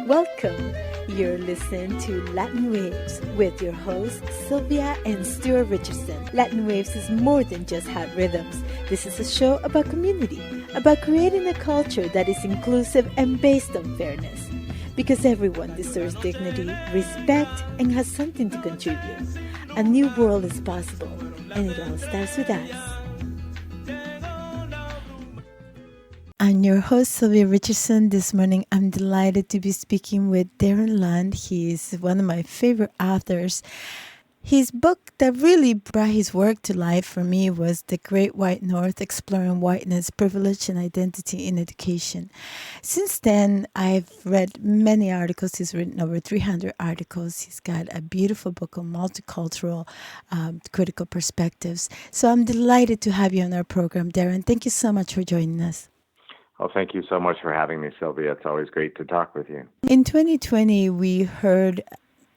Welcome. You're listening to Latin Waves with your hosts, Sylvia and Stuart Richardson. Latin Waves is more than just hot rhythms. This is a show about community, about creating a culture that is inclusive and based on fairness. Because everyone deserves dignity, respect, and has something to contribute. A new world is possible, and it all starts with us. I'm your host, Sylvia Richardson. This morning, I'm delighted to be speaking with Darren Lund. He is one of my favorite authors. His book that really brought his work to life for me was The Great White North, Exploring Whiteness, Privilege, and Identity in Education. Since then, I've read many articles. He's written over 300 articles. He's got a beautiful book on multicultural critical perspectives. So I'm delighted to have you on our program, Darren. Thank you so much for joining us. Well, thank you so much for having me, Sylvia. It's always great to talk with you. In 2020, we heard,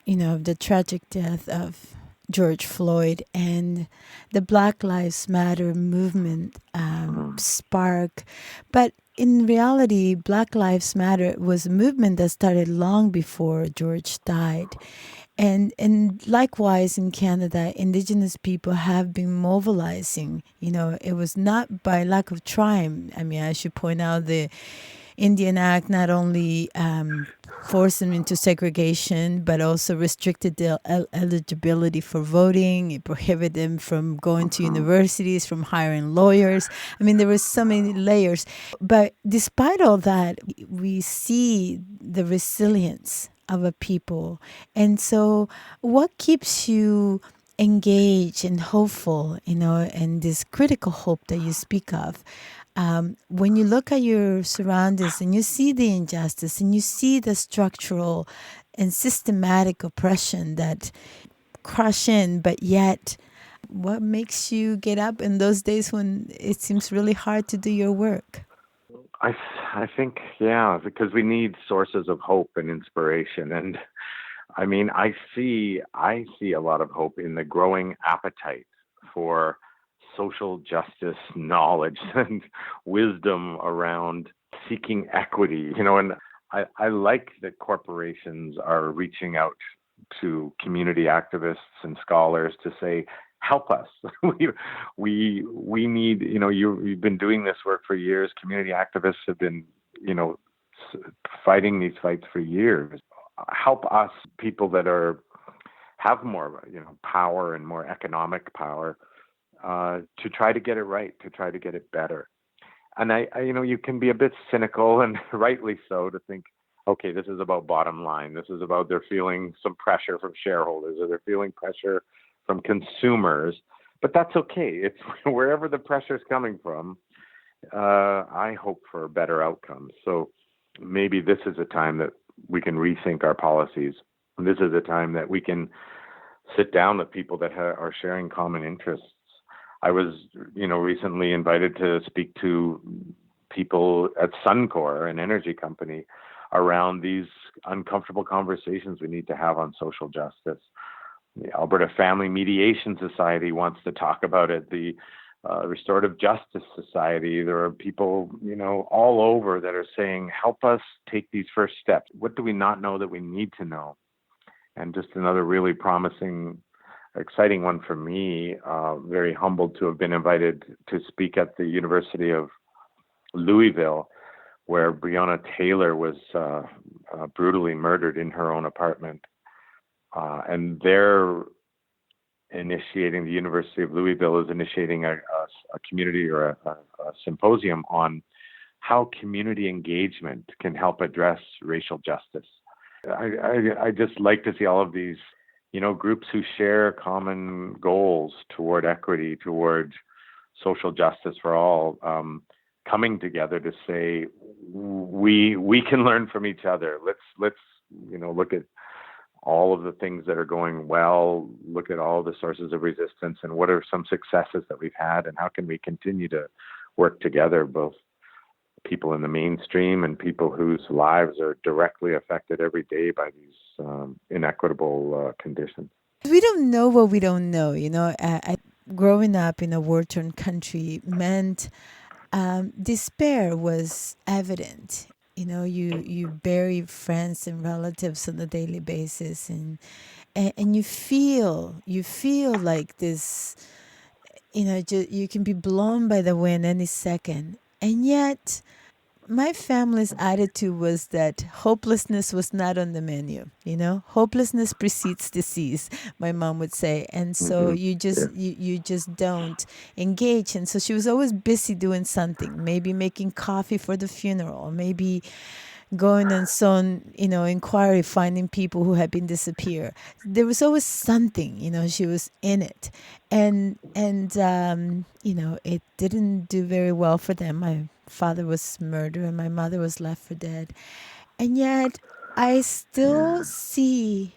the tragic death of George Floyd and the Black Lives Matter movement spark. But in reality, Black Lives Matter was a movement that started long before George died. And likewise in Canada, Indigenous people have been mobilizing. It was not by lack of trying. I mean, I should point out the Indian Act not only forced them into segregation, but also restricted their eligibility for voting. It prohibited them from going to universities, from hiring lawyers. I mean, there were so many layers. But despite all that, we see the resilience of a people. And so what keeps you engaged and hopeful, and this critical hope that you speak of? When you look at your surroundings and you see the injustice and you see the structural and systematic oppression that crush in, but yet what makes you get up in those days when it seems really hard to do your work? I think, because we need sources of hope and inspiration. And I mean, I see a lot of hope in the growing appetite for social justice knowledge and wisdom around seeking equity, and I like that corporations are reaching out to community activists and scholars to say, help us. we need, you've been doing this work for years. Community activists have been, fighting these fights for years. Help us, people that have more, power and more economic power, to try to get it right, to try to get it better. And I you can be a bit cynical, and rightly so, to think, okay, this is about bottom line. This is about they're feeling some pressure from shareholders, or they're feeling pressure from consumers. But that's okay. It's wherever the pressure is coming from. I hope for better outcomes. So maybe this is a time that we can rethink our policies. This is a time that we can sit down with people that are sharing common interests. I was, recently invited to speak to people at Suncor, an energy company, around these uncomfortable conversations we need to have on social justice. The Alberta Family Mediation Society wants to talk about it. The Restorative Justice Society. There are people, all over that are saying, help us take these first steps. What do we not know that we need to know? And just another really promising, exciting one for me, very humbled to have been invited to speak at the University of Louisville, where Breonna Taylor was brutally murdered in her own apartment. And they're initiating, the University of Louisville is initiating a community or a symposium on how community engagement can help address racial justice. I just like to see all of these, groups who share common goals toward equity, toward social justice for all, coming together to say, we can learn from each other. Let's look at all of the things that are going well, look at all the sources of resistance, and what are some successes that we've had, and how can we continue to work together, both people in the mainstream and people whose lives are directly affected every day by these inequitable conditions. We don't know what we don't know. Growing up in a war-torn country meant despair was evident you bury friends and relatives on a daily basis, and you feel like this, you can be blown by the wind any second. And yet my family's attitude was that hopelessness was not on the menu. Hopelessness precedes disease, my mom would say. And so Hmm. you Yeah. just you just don't engage. And so she was always busy doing something, maybe making coffee for the funeral, maybe going on some inquiry, finding people who had been disappeared. There was always something, she was in it. And it didn't do very well for them. My father was murdered and my mother was left for dead. And yet I still see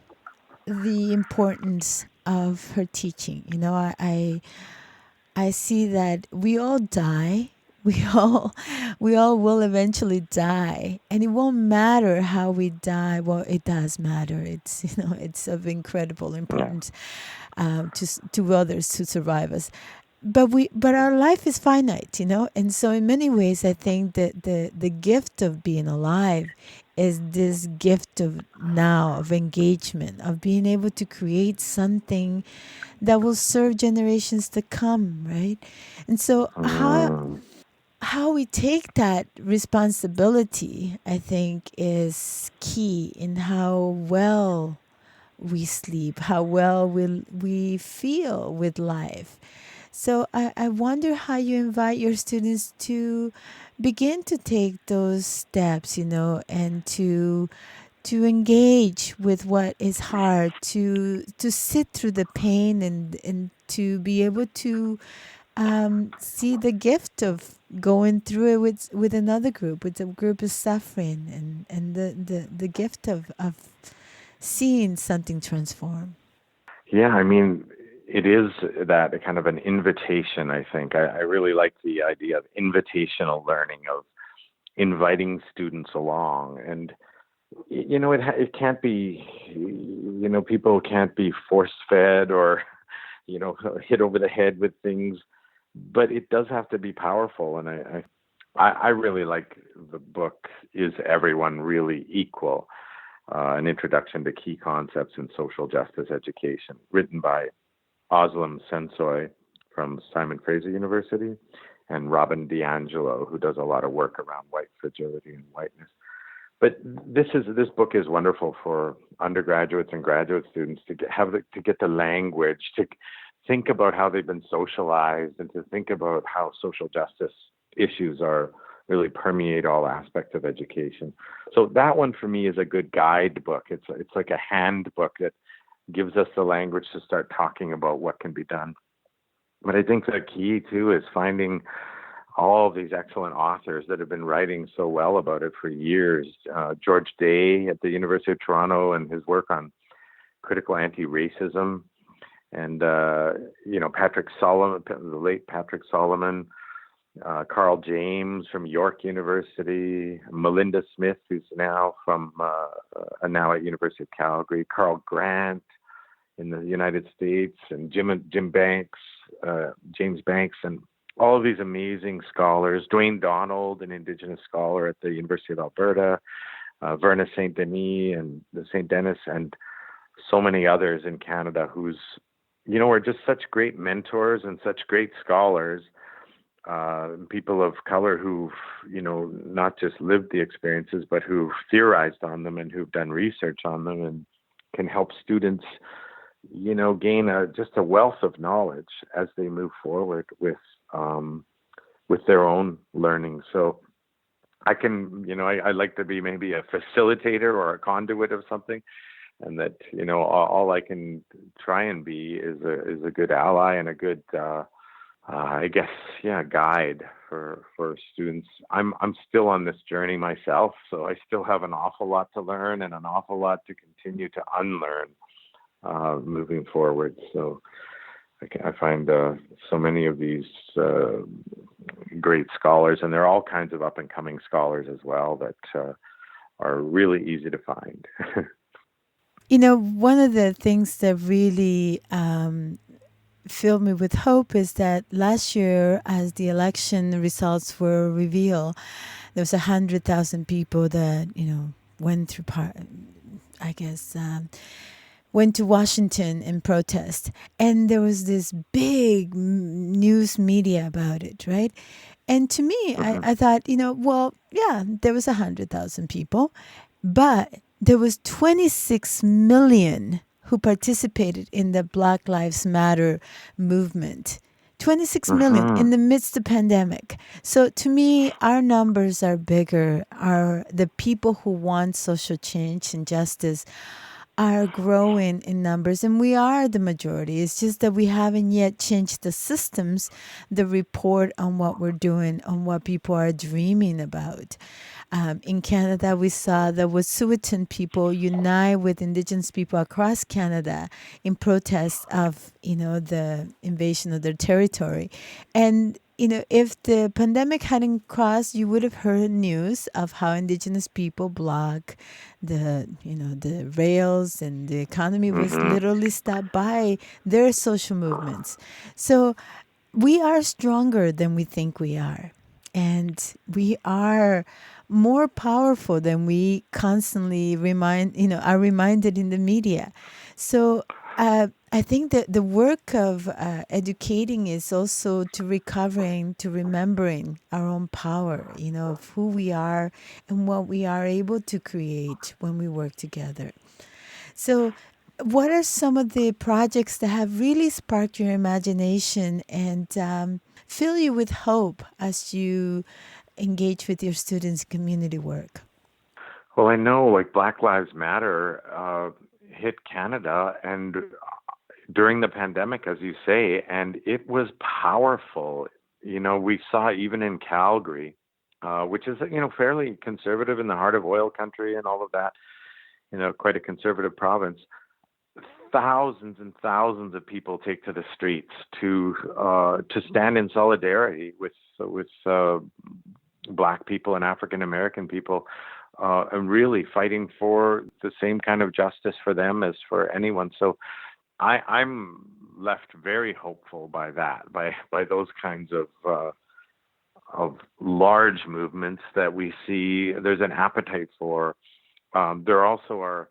the importance of her teaching. I see that we all die. We all will eventually die, and it won't matter how we die. Well, it does matter. It's of incredible Yeah. importance to others to survive us. But our life is finite, and so in many ways, I think that the gift of being alive is this gift of now, of engagement, of being able to create something that will serve generations to come, right? And so Mm. how we take that responsibility, I think, is key in how well we sleep, how well we feel with life. So I wonder how you invite your students to begin to take those steps, and to engage with what is hard, to sit through the pain, and to be able to see the gift of going through it with another group, with a group is suffering, and the gift of seeing something transform. Yeah, I mean, it is that kind of an invitation, I think. I really like the idea of invitational learning, of inviting students along. And, it can't be, people can't be force fed or, hit over the head with things, but it does have to be powerful. And I really like the book, Is Everyone Really Equal? An Introduction to Key Concepts in Social Justice Education, written by Oslam Sensoy from Simon Fraser University and Robin DiAngelo, who does a lot of work around white fragility and whiteness. But this book is wonderful for undergraduates and graduate students to get the language, to think about how they've been socialized, and to think about how social justice issues are really permeate all aspects of education. So that one for me is a good guidebook. It's like a handbook that gives us the language to start talking about what can be done. But I think the key too is finding all of these excellent authors that have been writing so well about it for years. George Day at the University of Toronto and his work on critical anti-racism, and Patrick Solomon, the late Patrick Solomon, Carl James from York University, Melinda Smith, who's now at University of Calgary, Carl Grant in the United States, and Jim Banks, James Banks, and all of these amazing scholars. Dwayne Donald, an Indigenous scholar at the University of Alberta, Verna St. Denis and the St. Denis, and so many others in Canada who's, are just such great mentors and such great scholars, people of color who've, not just lived the experiences, but who've theorized on them and who've done research on them and can help students, gain just a wealth of knowledge as they move forward with their own learning. So I can, I like to be maybe a facilitator or a conduit of something, and that, all I can try and be is a good ally and a good, I guess, guide for students. I'm still on this journey myself, so I still have an awful lot to learn and an awful lot to continue to unlearn, moving forward. So I find so many of these great scholars, and there are all kinds of up and coming scholars as well that are really easy to find. One of the things that really filled me with hope is that last year, as the election results were revealed, there was 100,000 people that went through I guess went to Washington in protest, and there was this big news media about it, right? And to me, Hmm. I thought, well, yeah, there was 100,000 people, but there was 26 million who participated in the Black Lives Matter movement. 26 million Hmm. in the midst of pandemic. So to me, our numbers are bigger. Are the people who want social change and justice are growing in numbers, and we are the majority. It's just that we haven't yet changed the systems, the report on what we're doing, on what people are dreaming about. In Canada, we saw the Wet'suwet'en people unite with Indigenous people across Canada in protest of, the invasion of their territory. And, if the pandemic hadn't crossed, you would have heard news of how Indigenous people block the rails, and the economy was Hmm. literally stopped by their social movements. So we are stronger than we think we are. And we are more powerful than we constantly are reminded in the media. So I think that the work of educating is also to recovering, to remembering our own power, of who we are and what we are able to create when we work together. So, what are some of the projects that have really sparked your imagination and fill you with hope as you engage with your students' community work? Well, I know like Black Lives Matter hit Canada and during the pandemic, as you say, and it was powerful. We saw even in Calgary, which is fairly conservative in the heart of oil country and all of that. Quite a conservative province. Thousands and thousands of people take to the streets to stand in solidarity with Black people and African American people, and really fighting for the same kind of justice for them as for anyone. So I'm left very hopeful by that, by those kinds of large movements that we see. There's an appetite for. There also are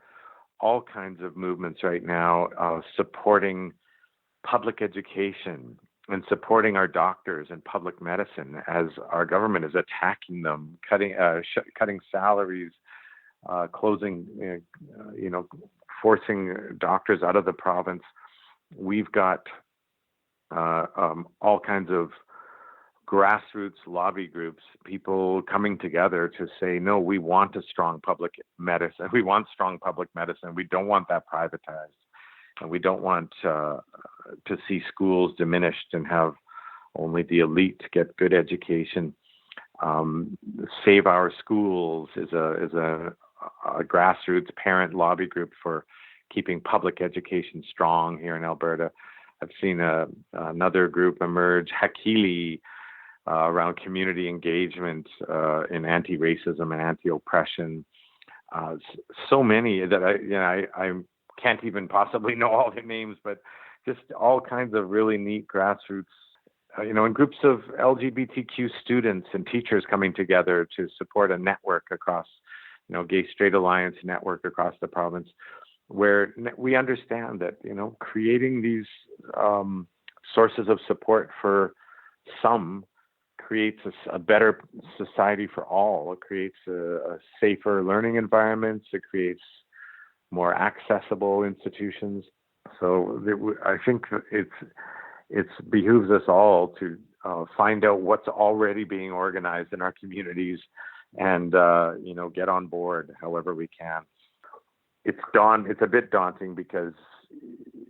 all kinds of movements right now supporting public education and supporting our doctors and public medicine as our government is attacking them, cutting salaries, closing, forcing doctors out of the province. We've got all kinds of grassroots lobby groups, people coming together to say, no, we want a strong public medicine. We want strong public medicine. We don't want that privatized. And we don't want to see schools diminished and have only the elite get good education. Save Our Schools is a grassroots parent lobby group for keeping public education strong here in Alberta. I've seen another group emerge, Hakili, around community engagement in anti-racism and anti-oppression. So many that I can't even possibly know all the names, but just all kinds of really neat grassroots, and groups of LGBTQ students and teachers coming together to support a network across, Gay Straight Alliance network across the province, where we understand that, creating these sources of support for some creates a better society for all. It creates a safer learning environments. It creates more accessible institutions. So I think it behooves us all to find out what's already being organized in our communities and get on board however we can. It's a bit daunting because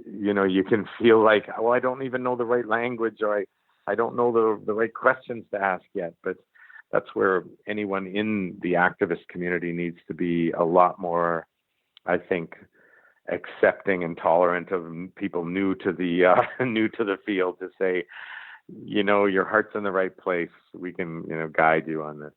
you can feel like, well, I don't even know the right language, or I don't know the right questions to ask yet. But that's where anyone in the activist community needs to be a lot more, I think, accepting and tolerant of people new to the new to the field, to say, your heart's in the right place. We can, guide you on this.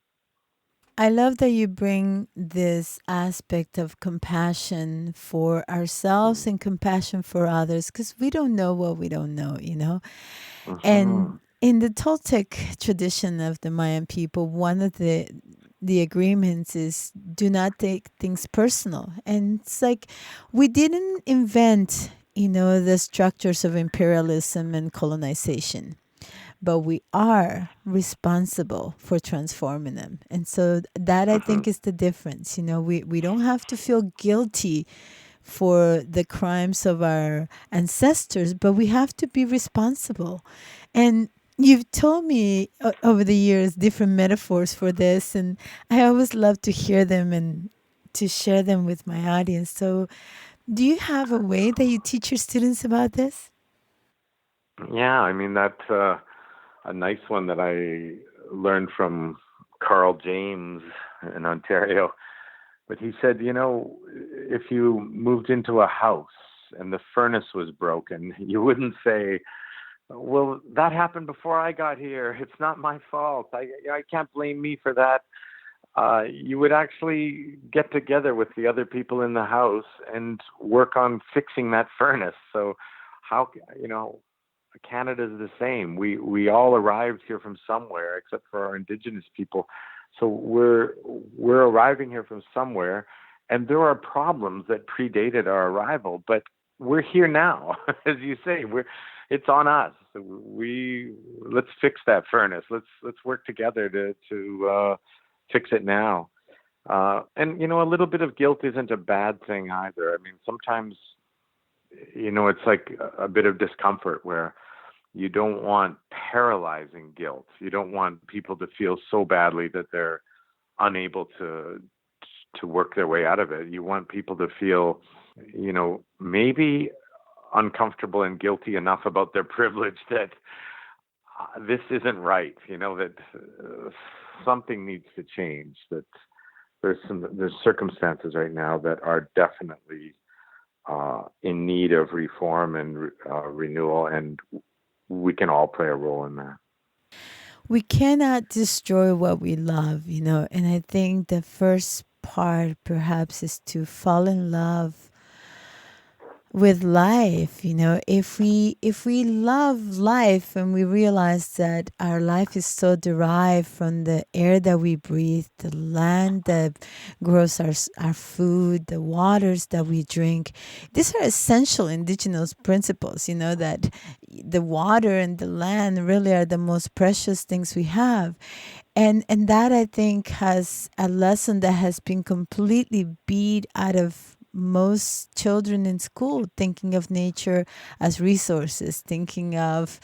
I love that you bring this aspect of compassion for ourselves and compassion for others, because we don't know what we don't know. Mm-hmm. And in the Toltec tradition of the Mayan people, one of the the agreements is do not take things personal. And it's like we didn't invent, the structures of imperialism and colonization, but we are responsible for transforming them. And so that I Hmm. think is the difference. We don't have to feel guilty for the crimes of our ancestors, but we have to be responsible. And you've told me over the years different metaphors for this, and I always love to hear them and to share them with my audience. So, do you have a way that you teach your students about this? Yeah, I mean, that's a nice one that I learned from Carl James in Ontario. But he said, if you moved into a house and the furnace was broken, you wouldn't say, well, that happened before I got here. It's not my fault. I can't blame me for that. You would actually get together with the other people in the house and work on fixing that furnace. So how, Canada's the same. We all arrived here from somewhere, except for our Indigenous people. So we're arriving here from somewhere, and there are problems that predated our arrival, but we're here now, as you say. It's on us. Let's fix that furnace. Let's work together to fix it now. And a little bit of guilt isn't a bad thing either. I mean, sometimes it's like a bit of discomfort where you don't want paralyzing guilt. You don't want people to feel so badly that they're unable to work their way out of it. You want people to feel, maybe uncomfortable and guilty enough about their privilege that this isn't right. That something needs to change. That there's circumstances right now that are definitely in need of reform and renewal, and we can all play a role in that. We cannot destroy what we love, and I think the first part perhaps is to fall in love with life. If we love life and we realize that our life is so derived from the air that we breathe, the land that grows our food, the waters that we drink, these are essential indigenous principles, that the water and the land really are the most precious things we have. And that I think has a lesson that has been completely beat out of most children in school, thinking of nature as resources, thinking of,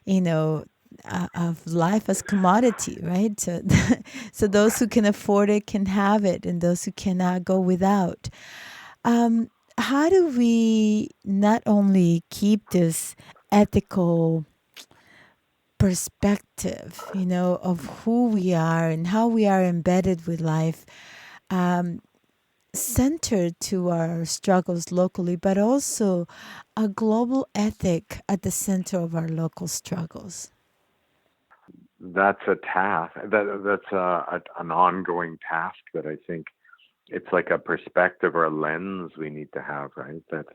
you know, of life as commodity, right? So, so those who can afford it can have it, and those who cannot go without. How do we not only keep this ethical perspective, of who we are and how we are embedded with life, um, centered to our struggles locally, but also a global ethic at the center of our local struggles? That's a task. That's an ongoing task that I think it's like a perspective or a lens we need to have, right? That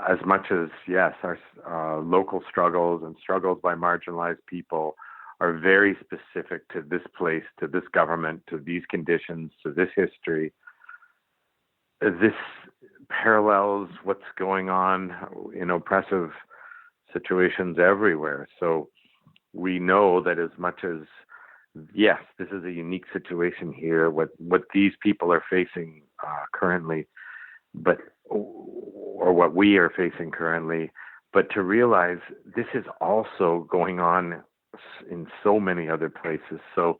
as much as yes, our local struggles and struggles by marginalized people are very specific to this place, to this government, to these conditions, to this history. This parallels what's going on in oppressive situations everywhere. So we know that as much as yes, this is a unique situation here, what these people are facing currently, but or what we are facing currently, but to realize this is also going on in so many other places. So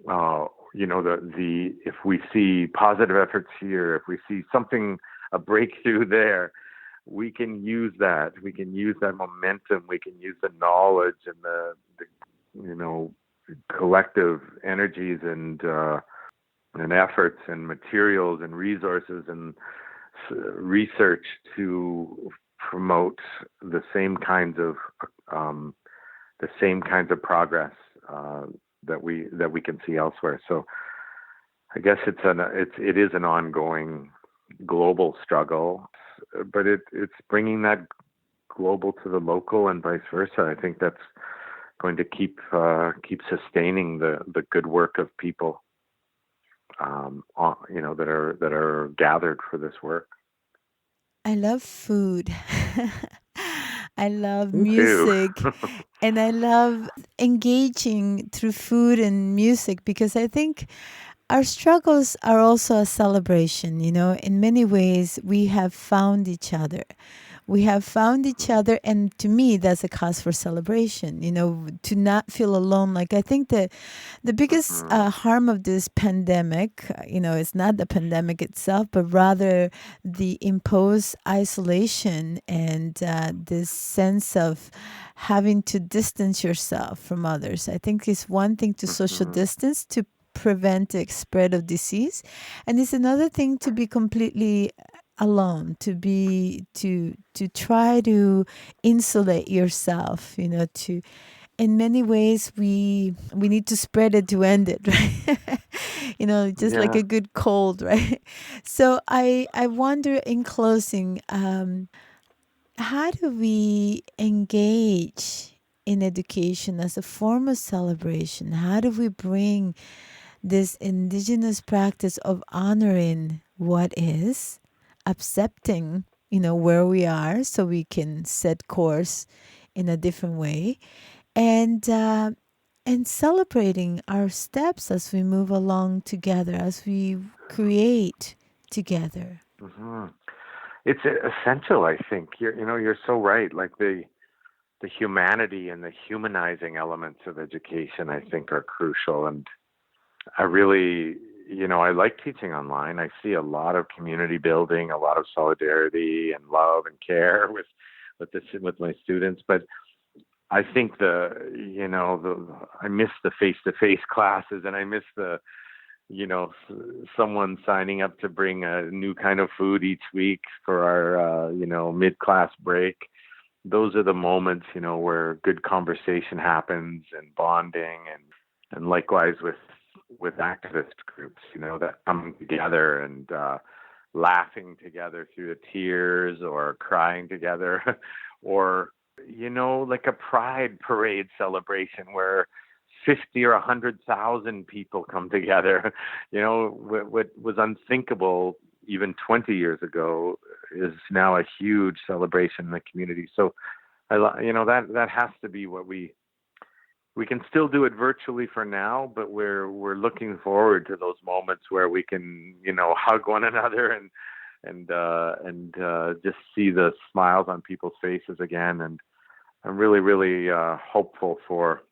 the if we see positive efforts here, if we see something, a breakthrough there, we can use that. We can use that momentum. We can use the knowledge and the collective energies and efforts and materials and resources and research to promote the same kinds of progress that we can see elsewhere. So I guess it is an ongoing global struggle, but it's bringing that global to the local and vice versa. I think going to keep sustaining the good work of people, that are gathered for this work. I love food. I love Me too. music. And I love engaging through food and music because I think our struggles are also a celebration. In many ways, we have found each other. We have found each other, and to me, that's a cause for celebration. To not feel alone. Like I think that the biggest Hmm. harm of this pandemic, it's not the pandemic itself, but rather the imposed isolation and this sense of having to distance yourself from others. I think it's one thing to social Hmm. distance to prevent the spread of disease, and it's another thing to be completely alone, to try to insulate yourself, to in many ways we need to spread it to end it, right? Just like Yeah. a good cold, right? So I wonder, in closing, how do we engage in education as a form of celebration? How do we bring this indigenous practice of honoring what is, accepting, where we are, so we can set course in a different way, and celebrating our steps as we move along together, as we create together. Hmm. It's essential, I think. You're so right. Like the humanity and the humanizing elements of education, I think, are crucial. And I really, I like teaching online. I see a lot of community building, a lot of solidarity and love and care with my students. But I think I miss the face-to-face classes, and I miss someone signing up to bring a new kind of food each week for our, mid-class break. Those are the moments, where good conversation happens and bonding, and likewise with activist groups, that come together and laughing together through the tears or crying together, or like a pride parade celebration where 50 or 100,000 people come together. What was unthinkable even 20 years ago is now a huge celebration in the community. So that has to be what we can still do it virtually for now, but we're looking forward to those moments where we can hug one another and just see the smiles on people's faces again. And I'm really really hopeful for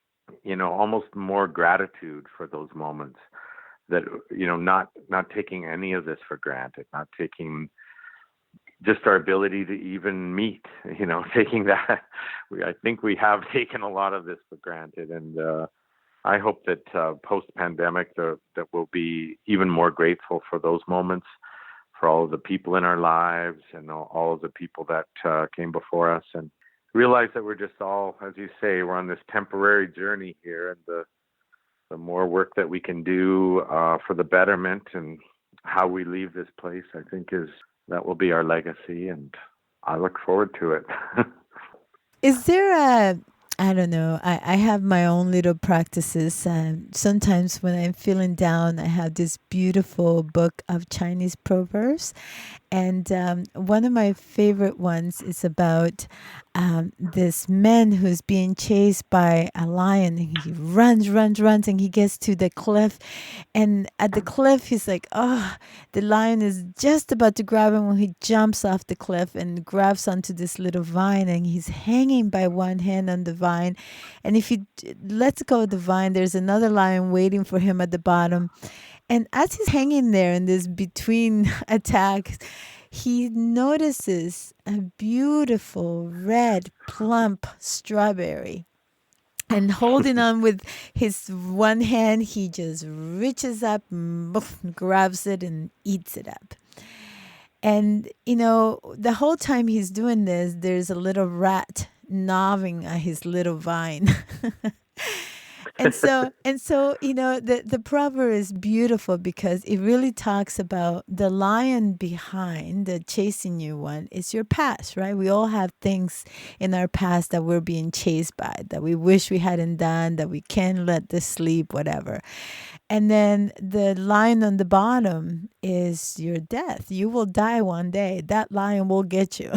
almost more gratitude for those moments, that not taking any of this for granted, not taking just our ability to even meet, taking that. I think we have taken a lot of this for granted. And I hope that post-pandemic that we'll be even more grateful for those moments, for all of the people in our lives and all of the people that came before us, and realize that we're just all, as you say, we're on this temporary journey here, and the more work that we can do for the betterment and how we leave this place, I think that will be our legacy, and I look forward to it. Is there a, I don't know, I have my own little practices. Sometimes when I'm feeling down, I have this beautiful book of Chinese proverbs. And one of my favorite ones is about this man who's being chased by a lion. And he runs, runs, runs, and he gets to the cliff. And at the cliff, he's like, oh, the lion is just about to grab him when he jumps off the cliff and grabs onto this little vine. And he's hanging by one hand on the vine. And if he lets go of the vine, there's another lion waiting for him at the bottom. And as he's hanging there in this between attack, he notices a beautiful red plump strawberry. And holding on with his one hand, he just reaches up, grabs it, and eats it up. And, the whole time he's doing this, there's a little rat gnawing at his little vine. And so, the proverb is beautiful because it really talks about the lion behind the chasing you one is your past, right? We all have things in our past that we're being chased by, that we wish we hadn't done, that we can't let this sleep, whatever. And then the line on the bottom is your death. You will die one day. That lion will get you.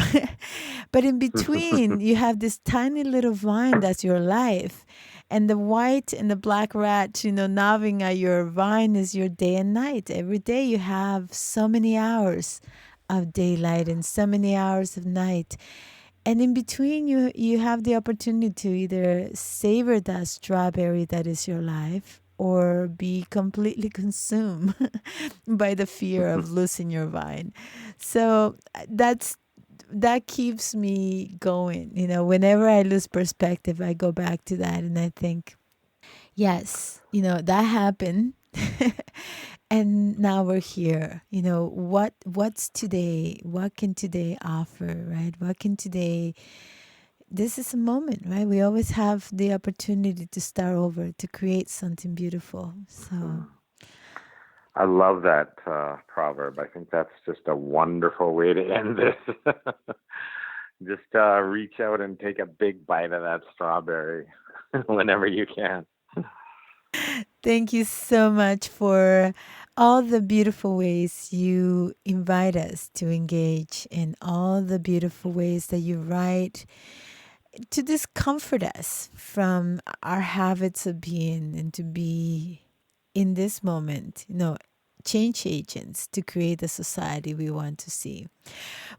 But in between, you have this tiny little vine that's your life. And the white and the black rat, gnawing at your vine is your day and night. Every day you have so many hours of daylight and so many hours of night. And in between, you have the opportunity to either savor that strawberry that is your life or be completely consumed by the fear of losing your vine. So that keeps me going. Whenever I lose perspective, I go back to that and I think, yes, that happened. And now we're here. What's today? What can today offer, right? What can today This is a moment, right? We always have the opportunity to start over, to create something beautiful. So I love that proverb. I think that's just a wonderful way to end this. Just reach out and take a big bite of that strawberry whenever you can. thank you so much for all the beautiful ways you invite us to engage and all the beautiful ways that you write to discomfort us from our habits of being and to be in this moment, change agents to create the society we want to see.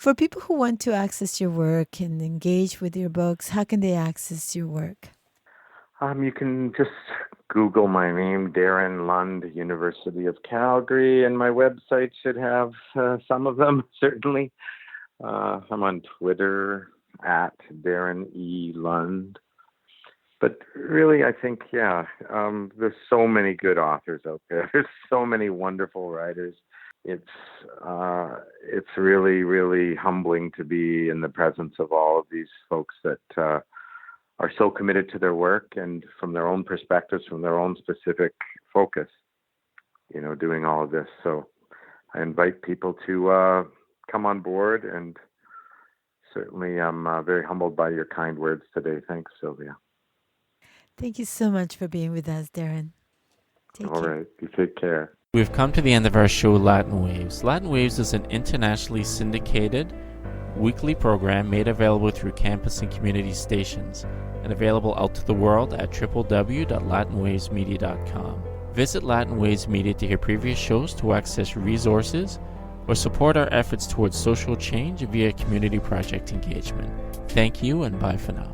For people who want to access your work and engage with your books, how can they access your work? You can just Google my name, Darren Lund, University of Calgary, and my website should have some of them, certainly. I'm on Twitter at Darren E. Lund. But really, I think, there's so many good authors out there. There's so many wonderful writers. It's really, really humbling to be in the presence of all of these folks that are so committed to their work and from their own perspectives, from their own specific focus, doing all of this. So I invite people to come on board, and certainly I'm very humbled by your kind words today. Thanks, Sylvia. Thank you so much for being with us, Darren. Take All care. right. You take care. We've come to the end of our show, Latin Waves. Latin Waves is an internationally syndicated weekly program made available through campus and community stations and available out to the world at www.latinwavesmedia.com. Visit Latin Waves Media to hear previous shows, to access resources, or support our efforts towards social change via community project engagement. Thank you and bye for now.